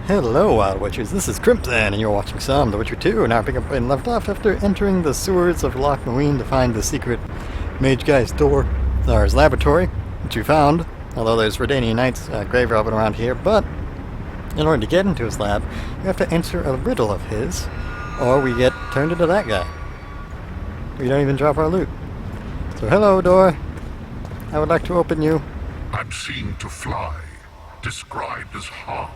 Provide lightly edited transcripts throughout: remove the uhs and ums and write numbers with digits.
Hello, Wild Witchers. This is Crimson, and you're watching some The Witcher 2. Now picking up and left off after entering the sewers of Loch Noween to find the secret mage guy's door, or his laboratory, which we found. Although there's Redanian Knight's grave robin around here, but in order to get into his lab, we have to answer a riddle of his, or we get turned into that guy. We don't even drop our loot. So hello, door. I would like to open you. I'm seen to fly, described as hard.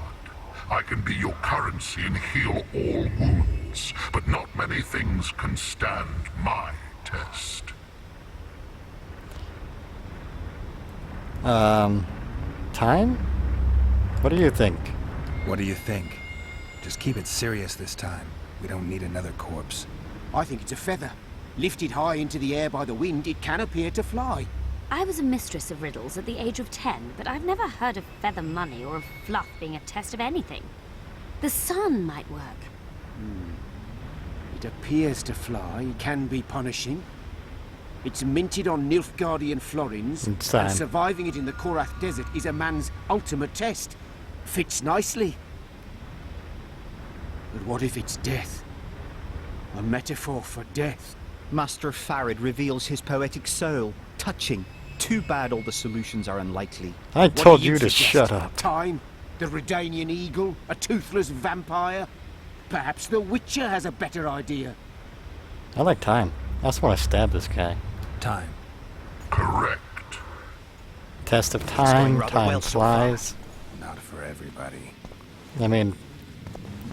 I can be your currency and heal all wounds, but not many things can stand my test. Time? What do you think? What do you think? Just keep it serious this time. We don't need another corpse. I think it's a feather. Lifted high into the air by the wind, it can appear to fly. I was a mistress of riddles at the age of 10, but I've never heard of feather money or of fluff being a test of anything. The sun might work. It appears to fly, can be punishing. It's minted on Nilfgaardian florins, and surviving it in the Korath Desert is a man's ultimate test. Fits nicely. But what if it's death? A metaphor for death. Master Farid reveals his poetic soul. Touching. Too bad all the solutions are unlikely. I told you to shut up. Time? The Redanian eagle? A toothless vampire? Perhaps the Witcher has a better idea. I like time. I just want to stab this guy. Time. Correct. Test of time, time well flies. Not for everybody. I mean,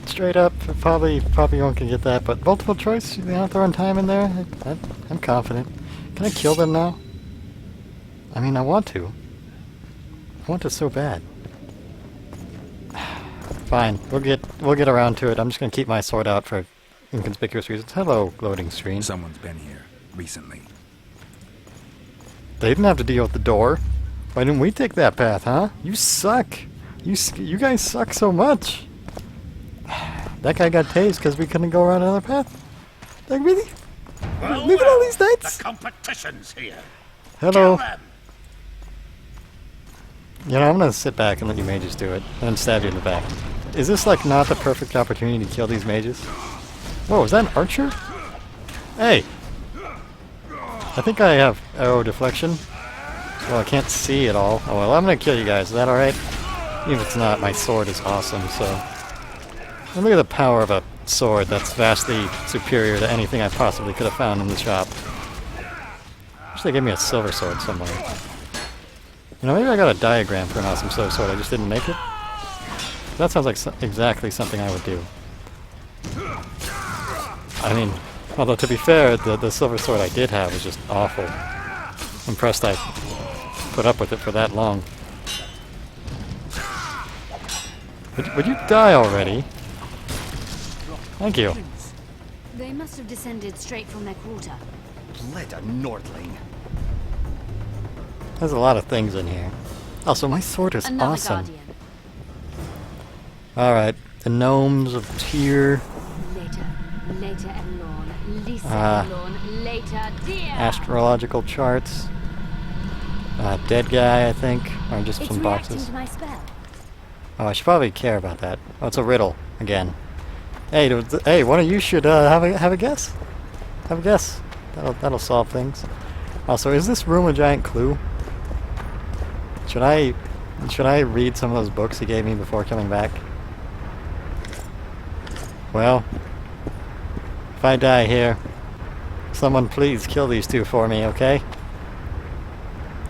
straight up, probably won't get that, but multiple choice, you know, throwing time in there, I'm confident. Can I kill them now? I mean, I want to. I want to so bad. Fine, we'll get around to it. I'm just gonna keep my sword out for inconspicuous reasons. Hello, loading screen. Someone's been here recently. They didn't have to deal with the door. Why didn't we take that path, huh? You suck. You guys suck so much. That guy got tased because we couldn't go around another path. Like, really? Well, Look at all these knights. The competition's here. Hello. Kill them. You know, I'm gonna sit back and let you mages do it, and then stab you in the back. Is this, like, not the perfect opportunity to kill these mages? Whoa, is that an archer? Hey! I think I have arrow deflection. Well, I can't see at all. Oh well, I'm gonna kill you guys. Is that alright? Even if it's not, my sword is awesome, so... And look at the power of a sword that's vastly superior to anything I possibly could have found in the shop. Wish they gave me a silver sword somewhere. You know, maybe I got a diagram for an awesome silver sword, I just didn't make it. That sounds like exactly something I would do. I mean, although to be fair, the silver sword I did have was just awful. Impressed I put up with it for that long. Would you die already? Thank you. They must have descended straight from their quarter. Let a Nordling. There's a lot of things in here. Also, my sword is Another awesome. guardian. Alright, the gnomes of Tyr. Later, Elorn. Lisa Elorn. Later, dear. Astrological charts. Dead guy, I think. Or just It's some reacting boxes. to my spell. Oh, I should probably care about that. Oh, it's a riddle again. Hey, hey, one of you should have a guess. Have a guess. That'll solve things. Also, is this room a giant clue? Should I read some of those books he gave me before coming back? Well, if I die here, someone please kill these two for me, okay?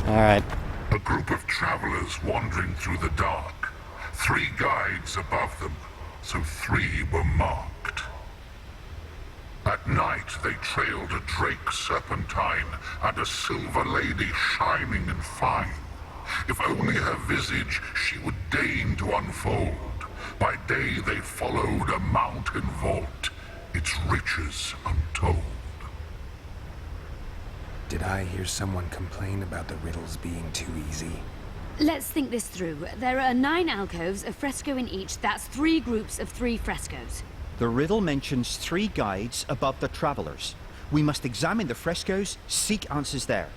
Alright. A group of travelers wandering through the dark. 3 guides above them, so 3 were marked. At night they trailed a drake serpentine and a silver lady shining and fine. If only her visage she would deign to unfold. By day they followed a mountain vault, its riches untold. Did I hear someone complain about the riddles being too easy? Let's think this through. There are 9 alcoves, a fresco in each. That's 3 groups of 3 frescoes. The riddle mentions 3 guides above the travelers. We must examine the frescoes, seek answers there.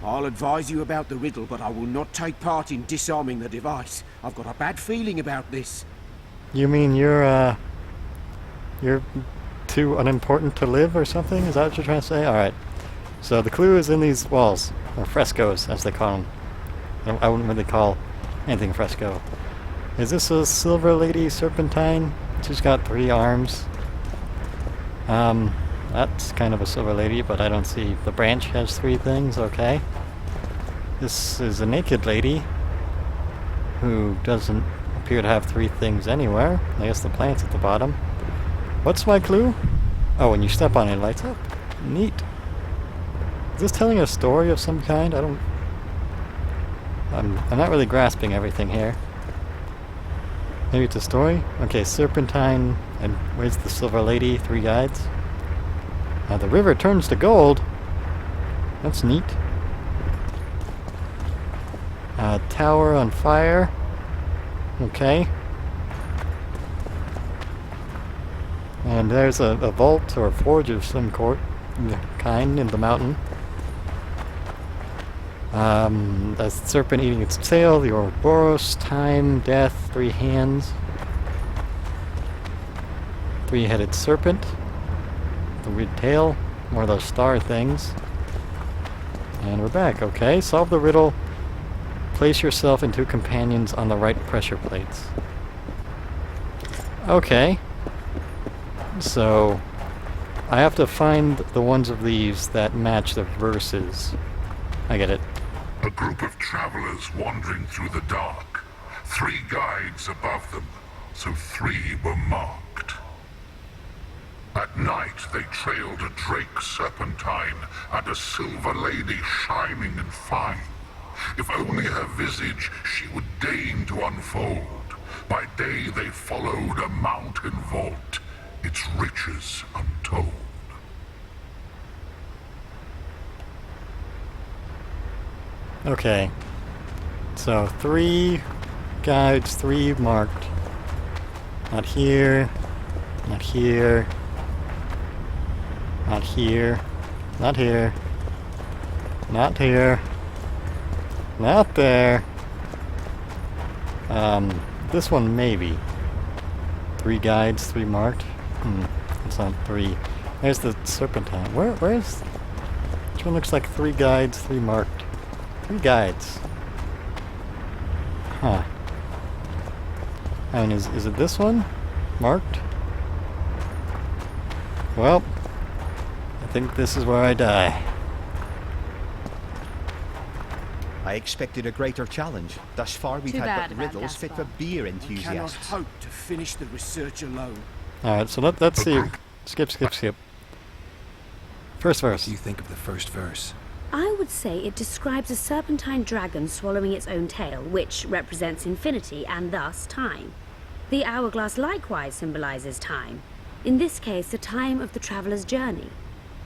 I'll advise you about the riddle, but I will not take part in disarming the device. I've got a bad feeling about this. You mean you're too unimportant to live or something? Is that what you're trying to say? Alright. So the clue is in these walls, or frescoes, as they call them. I wouldn't really call anything fresco. Is this a silver lady serpentine? She's got 3 arms. That's kind of a silver lady, but I don't see... The branch has 3 things, okay. This is a naked lady who doesn't appear to have 3 things anywhere. I guess the plant's at the bottom. What's my clue? Oh, when you step on it, it lights up. Neat. Is this telling a story of some kind? I don't... I'm not really grasping everything here. Maybe it's a story? Okay, serpentine, and where's the silver lady? 3 guides. The river turns to gold. That's neat. Tower on fire. Okay. And there's a vault or a forge of some kind in the mountain. A serpent eating its tail, the Ouroboros, time, death, 3 hands. 3-headed serpent. The weird tail, more of those star things. And we're back, okay. Solve the riddle. Place yourself and 2 companions on the right pressure plates. Okay. So, I have to find the ones of these that match the verses. I get it. A group of travelers wandering through the dark. 3 guides above them, so 3 were marked. At night they trailed a drake serpentine and a silver lady shining and fine. If only her visage she would deign to unfold. By day they followed a mountain vault, its riches untold. Okay. So 3 guides, 3 marked. Not here. Not here. Not here. Not here. Not here. Not there. This one maybe. 3 guides, 3 marked. It's not 3. There's the serpentine. Where's... Which one looks like 3 guides, 3 marked? 3 guides. Huh. And is it this one? Marked? Well, I think this is where I die. I expected a greater challenge. Thus far we've Too had bad but about riddles fit for Gaspar. beer I cannot enthusiasts. hope to finish the research alone. Alright, so let's see. Skip. First What verse. do you think of the first verse? I would say it describes a serpentine dragon swallowing its own tail, which represents infinity and thus time. The hourglass likewise symbolizes time. In this case, the time of the traveler's journey.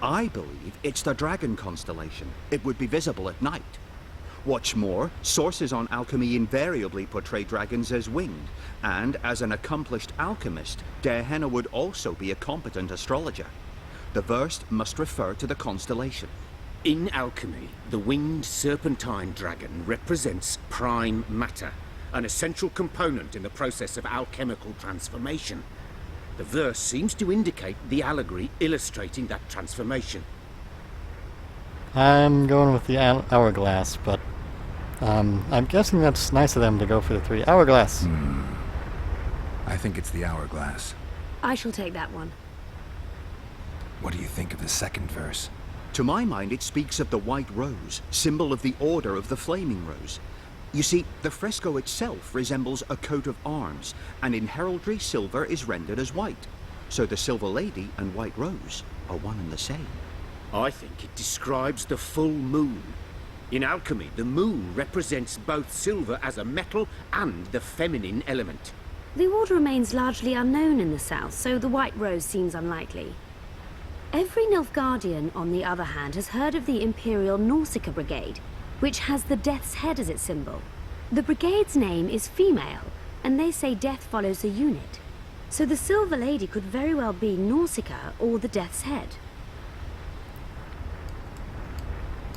I believe it's the dragon constellation. It would be visible at night. What's more, sources on alchemy invariably portray dragons as winged, and as an accomplished alchemist, Gehenna would also be a competent astrologer. The verse must refer to the constellation. In alchemy, the winged serpentine dragon represents prime matter, an essential component in the process of alchemical transformation. The verse seems to indicate the allegory illustrating that transformation. I'm going with the hourglass, but I'm guessing that's nice of them to go for the 3. Hourglass. I think it's the hourglass. I shall take that one. What do you think of the second verse? To my mind, it speaks of the white rose, symbol of the Order of the Flaming Rose. You see, the fresco itself resembles a coat of arms, and in heraldry, silver is rendered as white. So the Silver Lady and White Rose are one and the same. I think it describes the full moon. In alchemy, the moon represents both silver as a metal and the feminine element. The order remains largely unknown in the south, so the White Rose seems unlikely. Every Nilfgaardian, on the other hand, has heard of the Imperial Nausicaa Brigade, which has the Death's Head as its symbol. The brigade's name is female, and they say death follows the unit. So the Silver Lady could very well be Nausicaa or the Death's Head.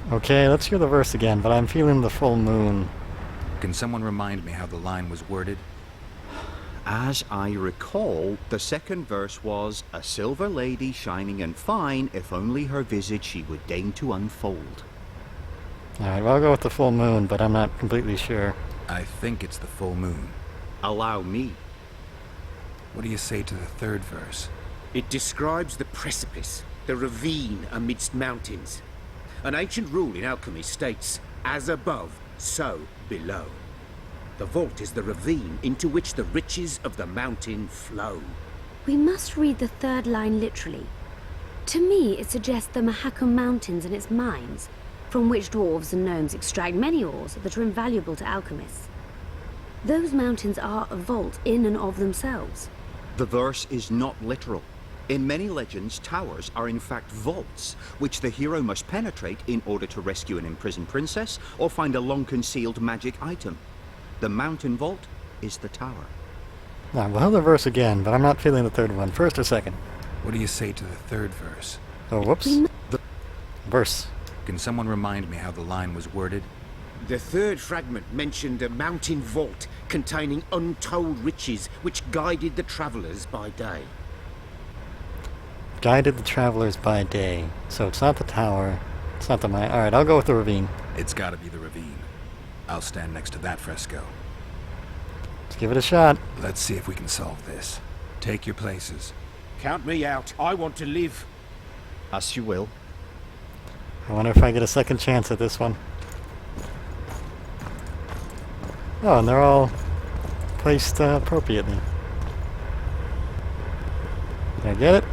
Okay, let's hear the verse again, but I'm feeling the full moon. Can someone remind me how the line was worded? As I recall, the second verse was, "A silver lady shining and fine, if only her visage she would deign to unfold." Alright, well, I'll go with the full moon, but I'm not completely sure. I think it's the full moon. Allow me. What do you say to the third verse? It describes the precipice, the ravine amidst mountains. An ancient rule in alchemy states, as above, so below. The vault is the ravine into which the riches of the mountain flow. We must read the third line literally. To me, it suggests the Mahakam Mountains and its mines, from which dwarves and gnomes extract many ores that are invaluable to alchemists. Those mountains are a vault in and of themselves. The verse is not literal. In many legends, towers are in fact vaults, which the hero must penetrate in order to rescue an imprisoned princess or find a long-concealed magic item. The mountain vault is the tower. Alright, we'll have the verse again, but I'm not feeling the third one. First or second? What do you say to the third verse? Oh, whoops. Verse. Can someone remind me how the line was worded? The third fragment mentioned a mountain vault containing untold riches which guided the travellers by day. Guided the travelers by day. So it's not the tower. It's not the mine. Alright, I'll go with the ravine. It's gotta be the ravine. I'll stand next to that fresco. Let's give it a shot. Let's see if we can solve this. Take your places. Count me out. I want to live. As you will. I wonder if I get a second chance at this one. Oh, and they're all placed appropriately. Did I get it?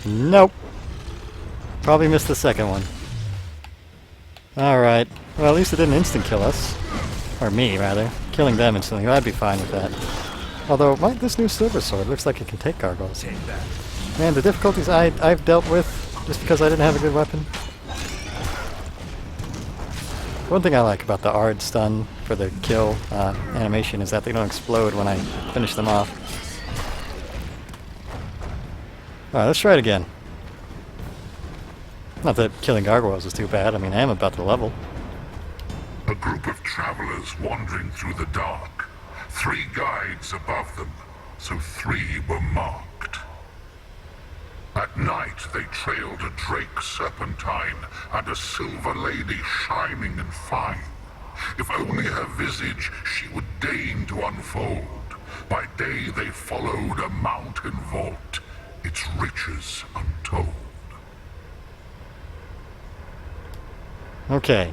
Nope. Probably missed the second one. Alright. Well, at least it didn't instant kill us. Or me, rather. Killing them instantly. I'd be fine with that. Although, this new silver sword looks like it can take gargoyles. Take that. Man, the difficulties I've dealt with just because I didn't have a good weapon. One thing I like about the Ard stun for the kill animation is that they don't explode when I finish them off. Alright, let's try it again. Not that killing gargoyles is too bad. I mean, I am about to level. A group of travelers wandering through the dark. 3 guides above them, so 3 were marked. At night they trailed a drake serpentine and a silver lady shining and fine. If only her visage she would deign to unfold. By day they followed a mountain vault, its riches untold. Okay.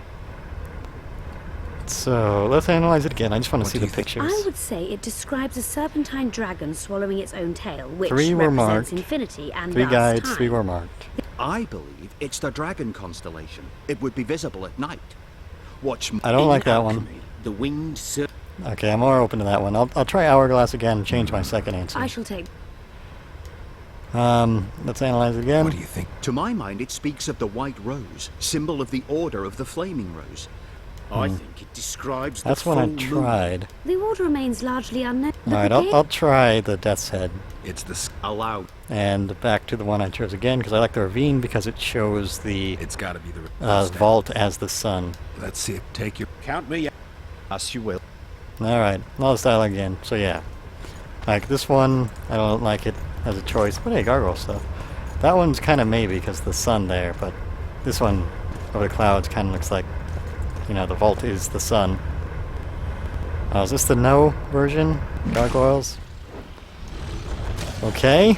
So, let's analyze it again. I just want to see the pictures. I would say it describes a serpentine dragon swallowing its own tail, which 3 were represents marked. infinity and 3 thus guides, time. 3 were marked. I believe it's the dragon constellation. It would be visible at night. Watch. I don't like that one. Alchemy, the winged serpent. Okay, I'm more open to that one. I'll try Hourglass again and change my second answer. I shall take... Let's analyze it again. What do you think? To my mind, it speaks of the white rose, symbol of the order of the flaming rose. I think it describes That's the one I full moon. tried. The order remains largely unknown. Alright, I'll try the Death's Head. It's the... Allowed. And back to the one I chose again, because I like the ravine because it shows the It's gotta be the... vault as the sun. Let's see it. Take your... Count me out. As you will. Alright, I'll style again. So yeah. Like this one, I don't like it as a choice, but hey, gargoyle stuff. That one's kind of maybe because the sun there, but this one over the clouds kind of looks like, you know, the vault is the sun. Oh, is this the no version? Gargoyles? Okay.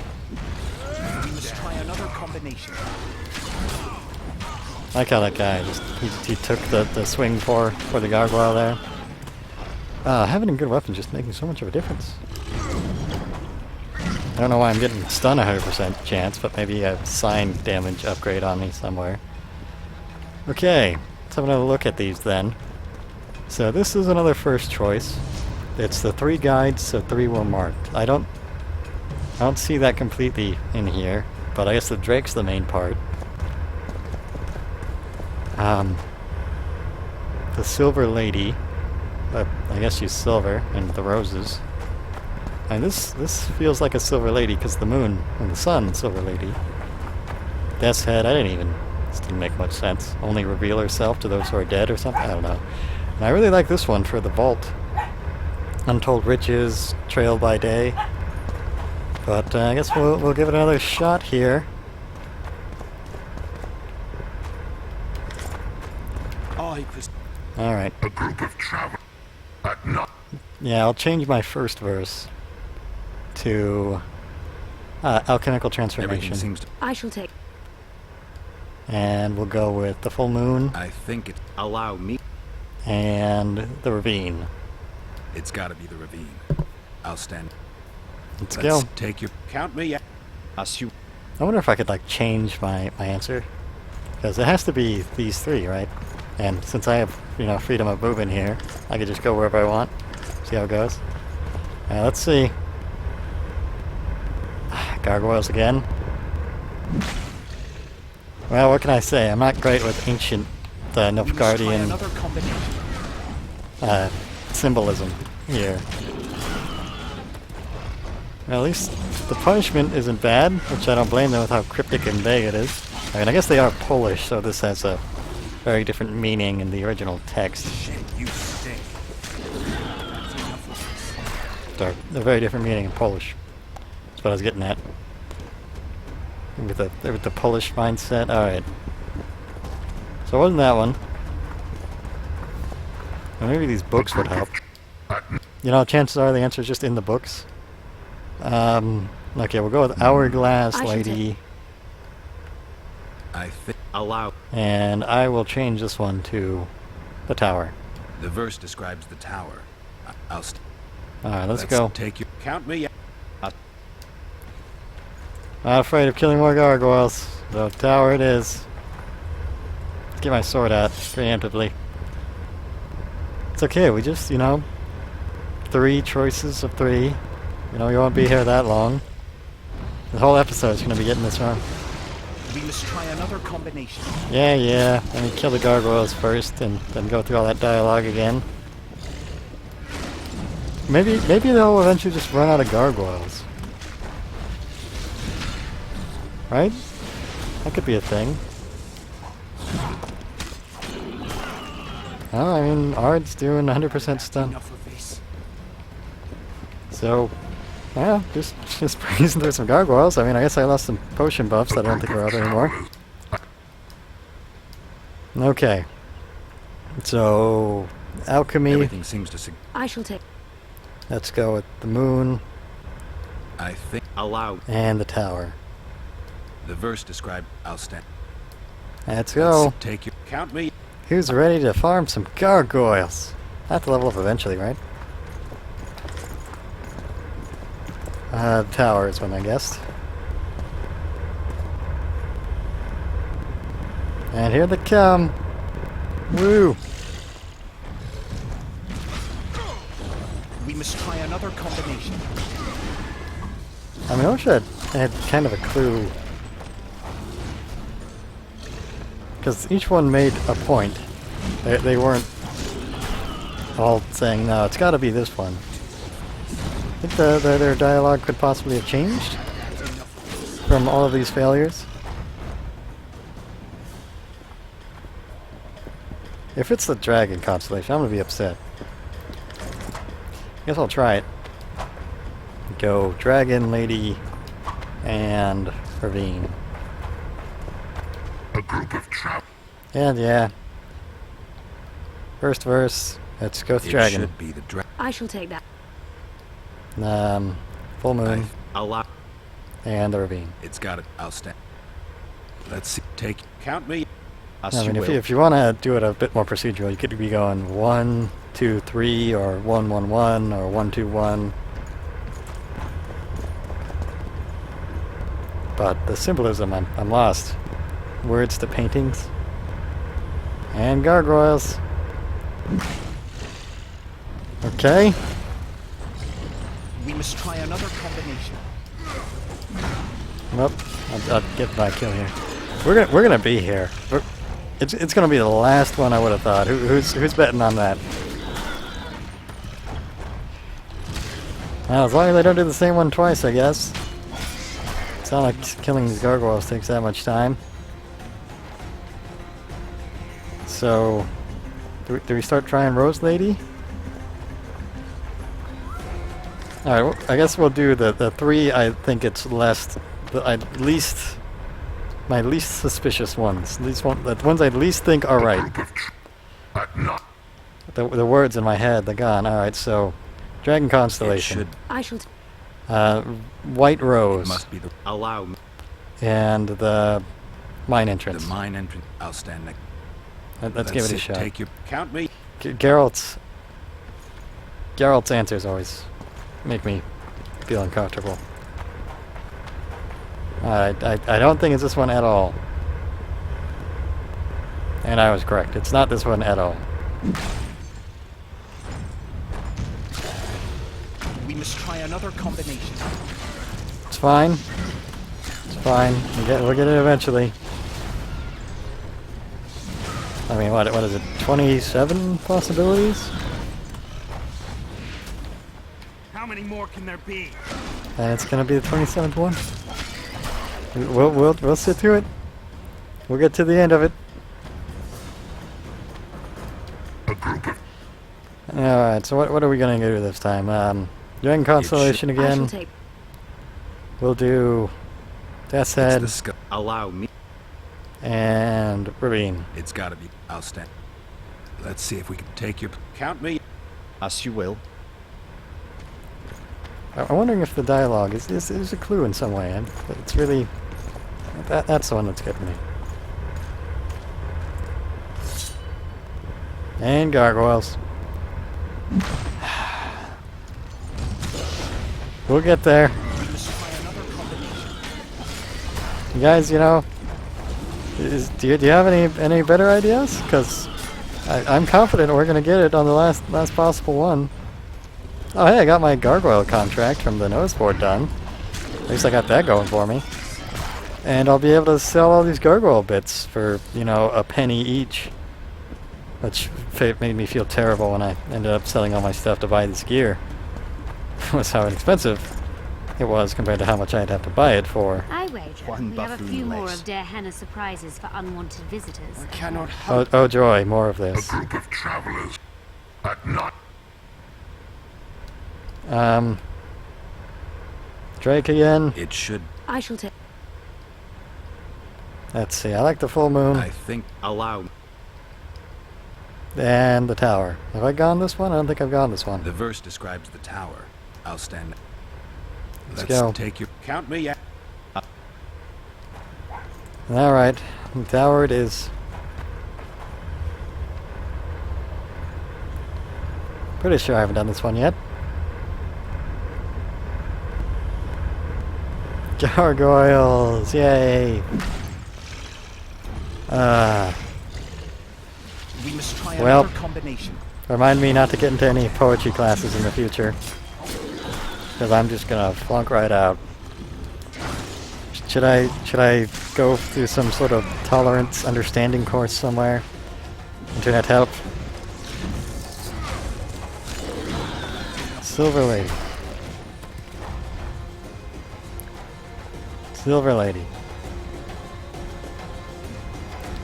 Let's try another combination. I like how that guy just, he took the swing for the gargoyle there. Having a good weapon is just making so much of a difference. I don't know why I'm getting stun 100% chance, but maybe a sign damage upgrade on me somewhere. Okay, let's have another look at these then. So this is another first choice. It's the 3 guides, so 3 were marked. I don't see that completely in here, but I guess the drake's the main part. The silver lady, I guess she's silver, and the roses. And this feels like a silver lady because the moon and the sun, silver lady. Death's Head. This didn't make much sense. Only reveal herself to those who are dead or something? I don't know. And I really like this one for the vault. Untold Riches, Trail by Day. But I guess we'll give it another shot here. Alright. A group of travelers at night. Yeah, I'll change my first verse to alchemical Everything transformation. seems to... I shall take. And we'll go with the full moon I think Allow me. and the ravine. it's gotta be the ravine. I'll stand. Let's Let's go. take your... Count me. Assume. I wonder if I could like change my answer. Because it has to be these three, right? And since I have, freedom of movement here, I could just go wherever I want. See how it goes. Let's see. Gargoyles again. Well, what can I say? I'm not great with ancient Nilfgaardian Another combination. symbolism here. Well, at least the punishment isn't bad, which I don't blame them with how cryptic and vague it is. I mean, I guess they are Polish, so this has a very different meaning in the original text. Shit, you stink. So, a very different meaning in Polish. That's what I was getting at. With the Polish mindset. Alright. So it wasn't that one. Well, maybe these books would help. Chances are the answer is just in the books. Okay, we'll go with Hourglass I should Lady. I think Allow. And I will change this one to the tower. the verse describes the tower. I'll... Alright, let's go. Take your... Count me. Not afraid of killing more gargoyles. The tower it is. Let's get my sword out preemptively. It's okay, we just, 3 choices of 3. You won't be here that long. The whole episode's gonna be getting this wrong. We must try another combination. Yeah. Let me kill the gargoyles first and then go through all that dialogue again. Maybe they'll eventually just run out of gargoyles. Right? That could be a thing. Oh, I mean, Ard's doing 100% stun. Enough of this. So, yeah, just breezing through some gargoyles. I mean, I guess I lost some potion buffs that I don't think are up anymore. Okay. So, alchemy. Everything seems to... I shall take. Let's go with the moon I think Allow. and the tower. the verse described... I'll stand. Let's go. Let's take your... Count me. Who's ready to farm some gargoyles? I have to level up eventually, right? Tower is when I guessed. And here they come. Woo! We must try another combination. I mean, I wish I had kind of a clue. Because each one made a point. They weren't all saying, no, it's got to be this one. I think their dialogue could possibly have changed from all of these failures. If it's the dragon constellation, I'm going to be upset. Guess I'll try it. Go dragon, lady, and ravine. A group of travelers. And yeah. First verse, let's go with It dragon. should be the I shall take that. Full moon, Allow. and the ravine. It's got it. I'll stand. Let's see. Take... Count me. As I mean, you will. if you want to do it a bit more procedural, you could be going 1, 2, 3, or 1, 1, 1, or 1, 2, 1. But the symbolism, I'm lost. Words to paintings. And gargoyles. Okay. We must try another combination. Well, I'll get my kill here. We're gonna be here. It's gonna be the last one I would have thought. Who's betting on that? Well, as long as I don't do the same one twice, I guess. It's not like killing these gargoyles takes that much time. so do we start trying Rose Lady? Alright, well, I guess we'll do the three I think it's less, my least suspicious ones. The ones I least think are right. The words in my head, they're gone. Alright, so Dragon Constellation. I shall. White Rose. It must be the... Allow me. And the mine entrance. The mine entrance. I'll stand next. Let's give it a shot. Take your... Count me. Geralt's answers always make me feel uncomfortable. I don't think it's this one at all. And I was correct. It's not this one at all. We must try another combination. It's fine. It's fine. We'll get it eventually. I mean, what is it? 27 possibilities? How many more can there be? And it's gonna be the 27th one. We'll sit through it. We'll get to the end of it. Alright, so what are we gonna do this time? Dragon Constellation I shall again. take. We'll do Death's Head Allow me. and Ravine. It's gotta be. I'll stand. Let's see if we can take your... Count me. As you will. I'm wondering if the dialogue is a clue in some way. It's really... That's the one that's getting me. And gargoyles. We'll get there. You guys, you know, do you have any better ideas? Because I'm confident we're gonna get it on the last possible one. Oh hey, I got my gargoyle contract from the notice board done. At least I got that going for me. And I'll be able to sell all these gargoyle bits for, you know, a penny each. Which made me feel terrible when I ended up selling all my stuff to buy this gear. Was how inexpensive it was compared to how much I'd have to buy it for. I wager One we have a buffoon few more less. of Der Henna's surprises for unwanted visitors. I cannot Oh, hope. oh joy, more of A this. group of travelers at night. Drake again. It should... I shall take. Let's see, I like the full moon I think... Allow me. and the tower. Have I gone this one? I don't think I've gone this one. The verse describes the tower. I'll stand... Let's go. take your... Count me. Alright, the tower it is. Pretty sure I haven't done this one yet. Gargoyles, yay! We must try Well. another combination. Remind me not to get into any poetry classes in the future. Because I'm just gonna flunk right out. Should I go through some sort of tolerance understanding course somewhere? Internet help? Silver Lady. Silver Lady.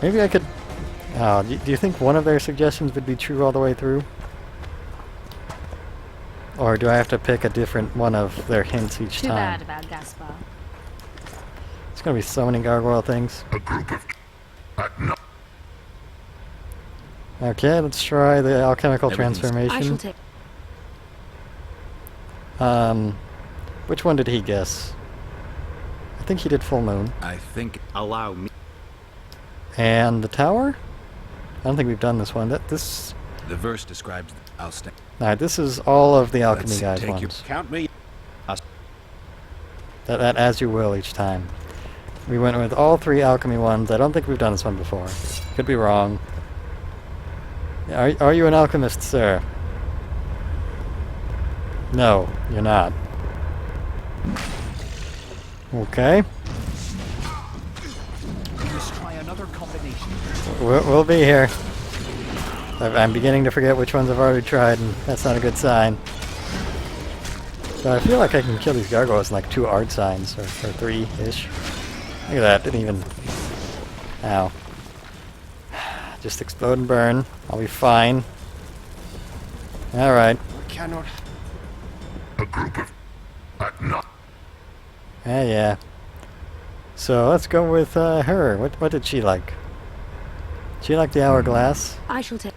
Maybe I could... Oh, do you think one of their suggestions would be true all the way through? Or do I have to pick a different one of their hints each Too time? bad about Gaspar. There's gonna be so many gargoyle things. A group of at night. Okay, let's try the alchemical Everything's- I shall transformation. take. Which one did he guess? I think he did full moon. I think... Allow me. And the tower? I don't think we've done this one. This... The verse describes... I'll stand... Alright, this is all of the alchemy Let's guys take your- ones. Count me. That as you will each time. We went with all three alchemy ones. I don't think we've done this one before. Could be wrong. Are you an alchemist, sir? No, you're not. Okay. We must try another combination. We'll be here. I'm beginning to forget which ones I've already tried, and that's not a good sign. So I feel like I can kill these gargoyles in like 2 art signs, or 3-ish. Look at that, didn't even... Ow. Just explode and burn. I'll be fine. Alright. Cannot. A group of... At night. Yeah. So let's go with her. What did she like? She liked the hourglass. I shall take.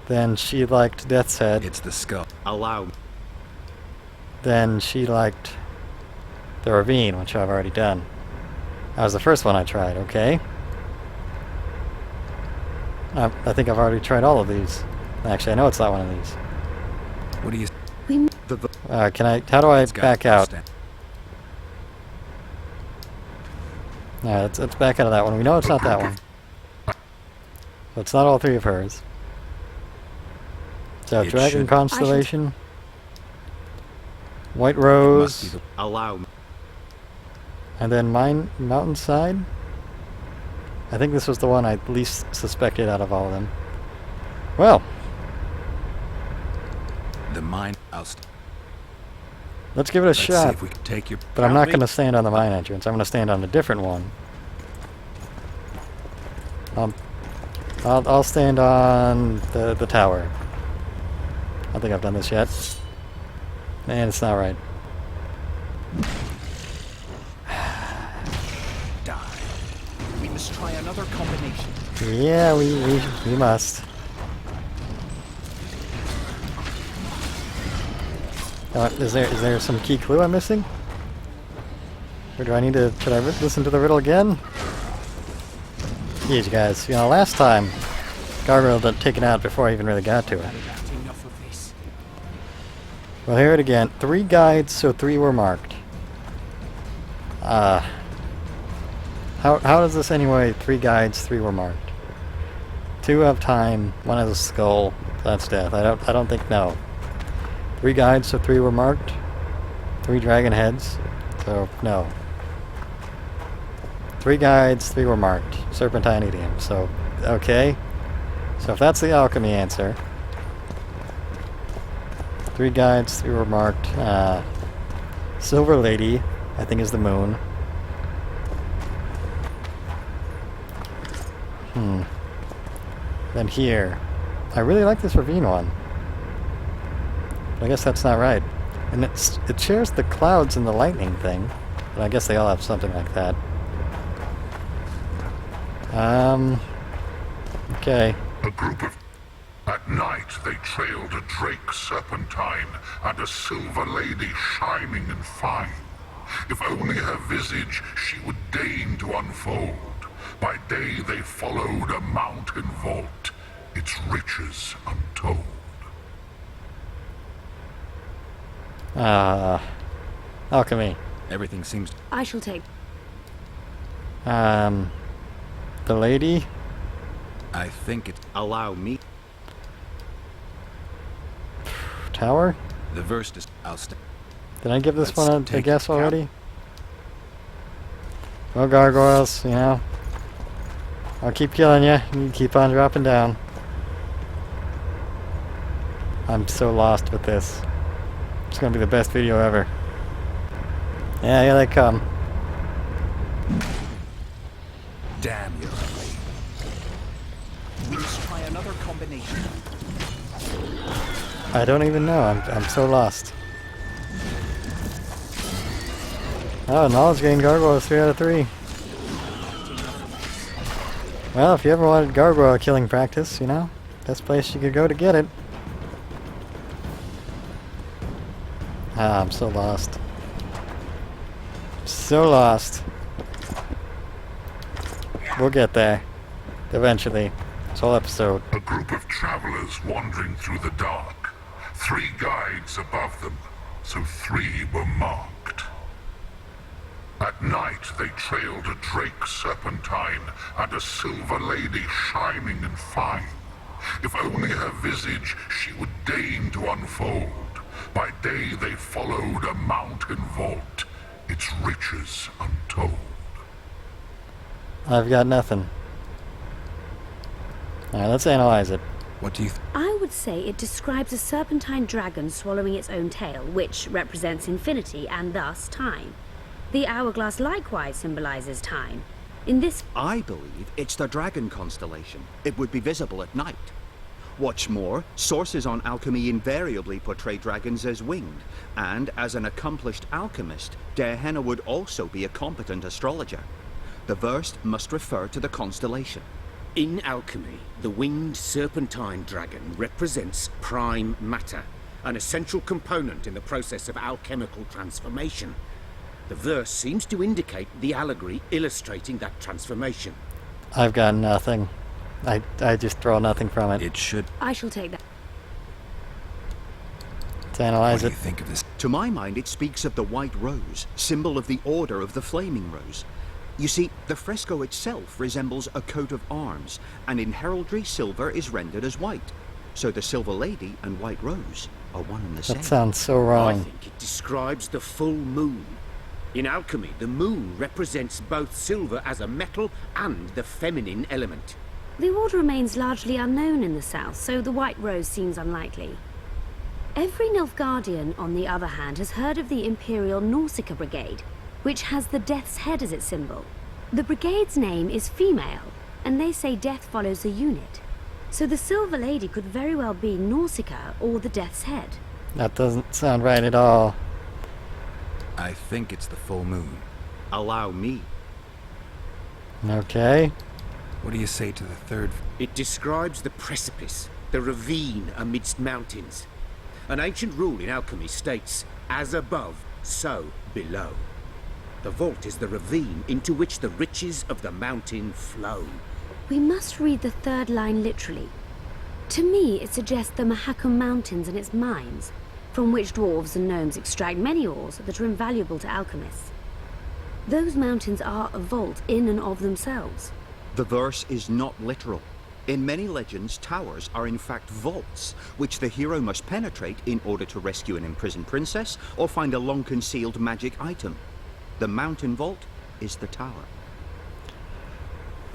Then she liked Death's Head. It's the skull. Allow me. Then she liked the ravine, which I've already done. That was the first one I tried, okay? I think I've already tried all of these. Actually, I know it's not one of these. What do you... Can I... How do I back out? Alright, let's back out of that one. We know it's not that one. So it's not all three of hers. So, It Dragon should- Constellation. White Rose. Allow me. And then mine, Mountainside. I think this was the one I least suspected out of all of them. Well, The mine. let's give it a Let's see shot. if we can take your... But I'm not going to stand on the mine entrance. I'm going to stand on a different one. I'll stand on the tower. I don't think I've done this yet. Man, it's not right. Die. We must try another combination. Yeah, we must. Is there some key clue I'm missing? Or do I need to... Should I listen to the riddle again? Jeez, guys. You know, last time, Gargoyle got taken out before I even really got to it. Enough of this. Well, hear it again. 3 guides, so 3 were marked. How does this anyway? 3 guides, 3 were marked. 2 have time, 1 has a skull. That's death. I don't think no. 3 guides, so 3 were marked. 3 dragon heads, so no. 3 guides, 3 were marked. Serpentine idiom. So okay. So if that's the alchemy answer. 3 guides, 3 were marked. Silver Lady, I think, is the moon. Then here. I really like this ravine one. But I guess that's not right. And it shares the clouds and the lightning thing. But I guess they all have something like that. Okay. A group of... At night they trailed a drake serpentine and a silver lady shining and fine. If only her visage she would deign to unfold. By day they followed a mountain vault, its riches untold. Alchemy. Everything seems... I shall take. The lady. I think it. Allow me. Tower. The verse is... Did I give this Let's one a take guess it. already? Well, gargoyles, you know. I'll keep killing you. You keep on dropping down. I'm so lost with this. It's gonna be the best video ever. Yeah, here they come. Damn you. We must try another combination. I don't even know. I'm so lost. Oh, knowledge gain gargoyle 3 out of 3. Well, if you ever wanted gargoyle killing practice, you know, best place you could go to get it. Ah, I'm so lost. So lost. We'll get there. Eventually. This whole episode. A group of travelers wandering through the dark. 3 guides above them, so 3 were marked. At night they trailed a drake serpentine and a silver lady shining and fine. If only her visage she would deign to unfold. By day they followed a mountain vault, its riches untold. I've got nothing. Alright, let's analyze it. What do you... I would say it describes a serpentine dragon swallowing its own tail, which represents infinity and thus time. The hourglass likewise symbolizes time. In this I believe it's the Dragon constellation. It would be visible at night. What's more, sources on alchemy invariably portray dragons as winged, and as an accomplished alchemist, Dehenna would also be a competent astrologer. The verse must refer to the constellation. In alchemy, the winged serpentine dragon represents prime matter, an essential component in the process of alchemical transformation. The verse seems to indicate the allegory illustrating that transformation. I've got nothing. I just draw nothing from it. It should. I shall take that. To analyze What do it. you think of this? To my mind, it speaks of the white rose, symbol of the Order of the Flaming Rose. You see, the fresco itself resembles a coat of arms, and in heraldry, silver is rendered as white. So the Silver Lady and White Rose are one and the same. That sounds so I wrong. think it describes the full moon. In alchemy, the moon represents both silver as a metal and the feminine element. The order remains largely unknown in the south, so the White Rose seems unlikely. Every Nilfgaardian, on the other hand, has heard of the Imperial Nausicaa Brigade, which has the Death's Head as its symbol. The brigade's name is female, and they say death follows the unit. So the Silver Lady could very well be Nausicaa or the Death's Head. That doesn't sound right at all. I think it's the full moon. Allow me. Okay. What do you say to the third? It describes the precipice, the ravine amidst mountains. An ancient rule in alchemy states, as above, so below. The vault is the ravine into which the riches of the mountain flow. We must read the third line literally. To me, it suggests the Mahakam Mountains and its mines, from which dwarves and gnomes extract many ores that are invaluable to alchemists. Those mountains are a vault in and of themselves. The verse is not literal. In many legends, towers are in fact vaults, which the hero must penetrate in order to rescue an imprisoned princess or find a long-concealed magic item. The mountain vault is the tower.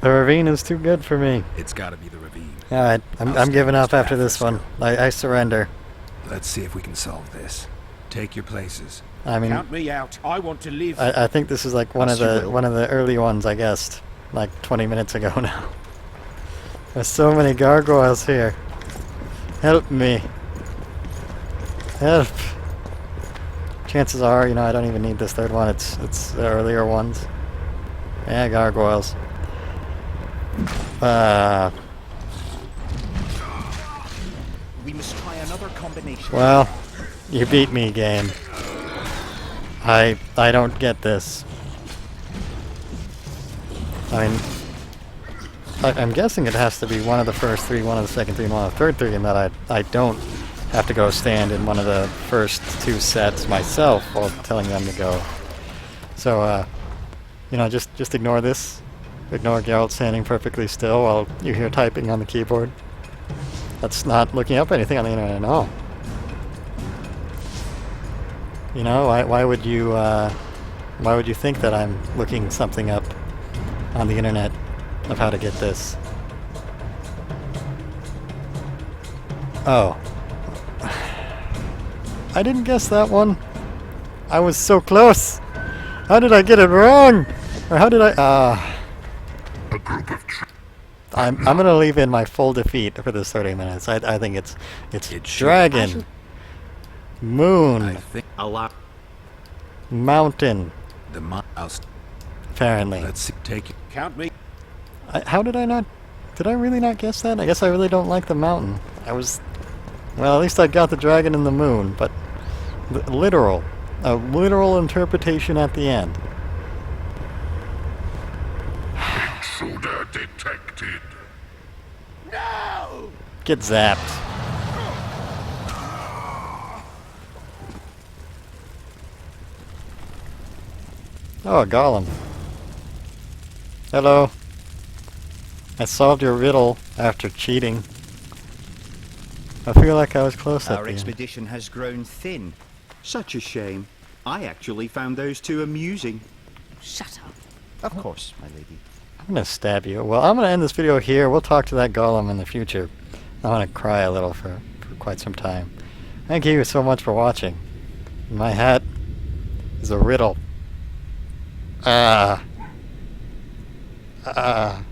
The ravine is too good for me. It's got to be the ravine. Alright, I'll I'm stand giving this up after path this for one. I surrender. Let's see if we can solve this. Take your places. I mean, Count me out. I want to live. I think this is like one of As you the will. early ones I guessed, like 20 minutes ago now. There's so many gargoyles here. Help me. Help. Chances are, I don't even need this third one. It's the earlier ones. Yeah, gargoyles. We must try another combination. Well, you beat me, game. I don't get this. I mean, I'm guessing it has to be one of the first three, one of the second three, and one of the third three, and that I don't have to go stand in one of the first two sets myself while telling them to go. So, just ignore this. Ignore Geralt standing perfectly still while you hear typing on the keyboard. That's not looking up anything on the internet at all. Why would you think that I'm looking something up on the internet of how to get this? Oh. I didn't guess that one. I was so close. How did I get it wrong? Or how did I... A group of I'm gonna leave in my full defeat for this 30 minutes. I think it's It should. dragon, moon, I think Allow. mountain, the I'll apparently. let's see. Take it. Count me. How did I not... Did I really not guess that? I guess I really don't like the mountain. Well, at least I got the dragon and the moon, but... literal. A literal interpretation at the end. intruder detected. Get zapped. Oh, a golem. Hello. I solved your riddle after cheating. I feel like I was close at Our the end. expedition has grown thin. Such a shame. I actually found those two amusing. Shut up. Of course, my lady. I'm gonna stab you. Well, I'm gonna end this video here. We'll talk to that golem in the future. I want to cry a little for quite some time. Thank you so much for watching. My hat is a riddle. Ah. Ah.